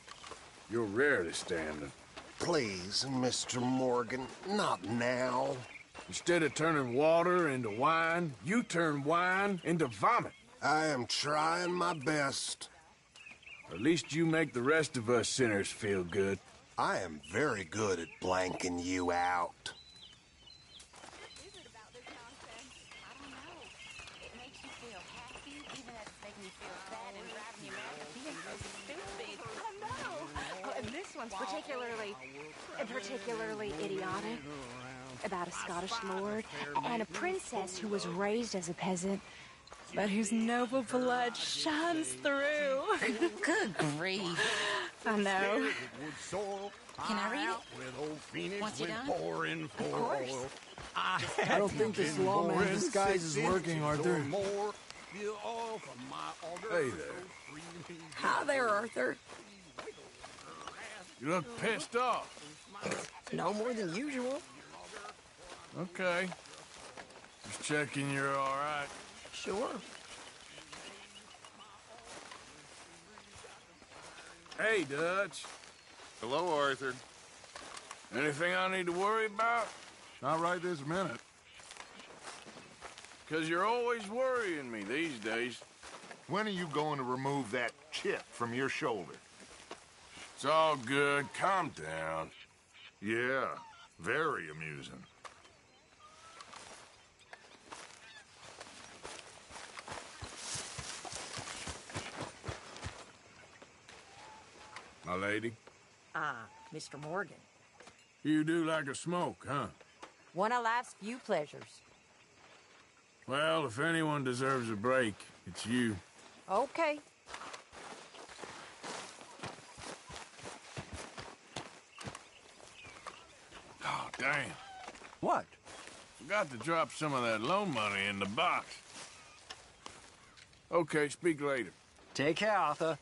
you're rarely standing. Please, Mr. Morgan, not now. Instead of turning water into wine, you turn wine into vomit. I am trying my best. At least you make the rest of us sinners feel good. I am very good at blanking you out. Particularly idiotic about a Scottish lord and a princess who was raised as a peasant, but whose noble blood shines through. Good grief. I know. Can I read it? Once you're done? Of course. I don't think this lawman's disguise is working, Arthur. Hey there. Hi there, Arthur. You look pissed off. No more than usual. Okay. Just checking you're all right. Sure. Hey, Dutch. Hello, Arthur. Anything I need to worry about? Not right this minute. 'Cause you're always worrying me these days. When are you going to remove that chip from your shoulder? It's all good. Calm down. Yeah, very amusing. My lady? Mr. Morgan. You do like a smoke, huh? One of life's few pleasures. Well, if anyone deserves a break, it's you. Okay. Oh, damn. What? Forgot to drop some of that loan money in the box. Okay, speak later. Take care, Arthur.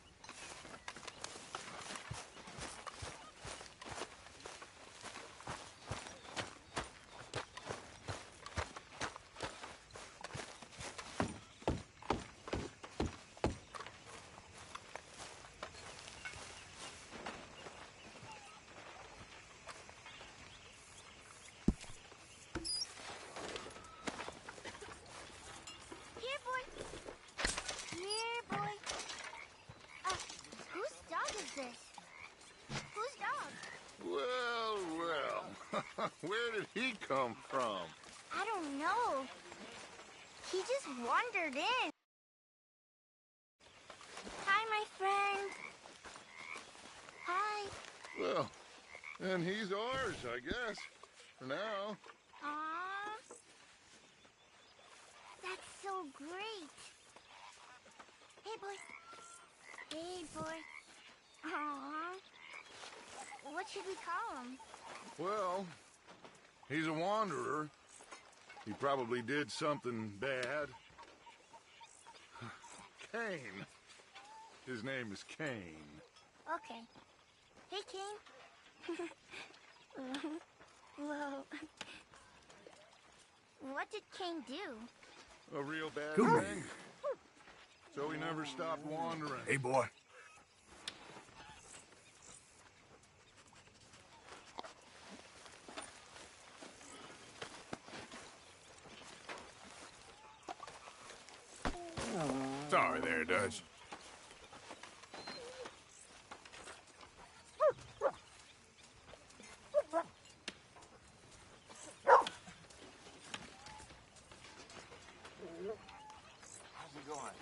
Where did he come from? I don't know. He just wandered in. Hi, my friend. Hi. Well, and he's ours, I guess, for now. Aww. That's so great. Hey, boy. Hey, boy. Aww. What should we call him? Well, he's a wanderer, He probably did something bad. Kane. His name is Kane. Okay. Hey, Kane. Whoa. What did Kane do? A real bad Come here. thing. So he never stopped wandering. Hey, boy. Sorry there, Dutch. How's it going?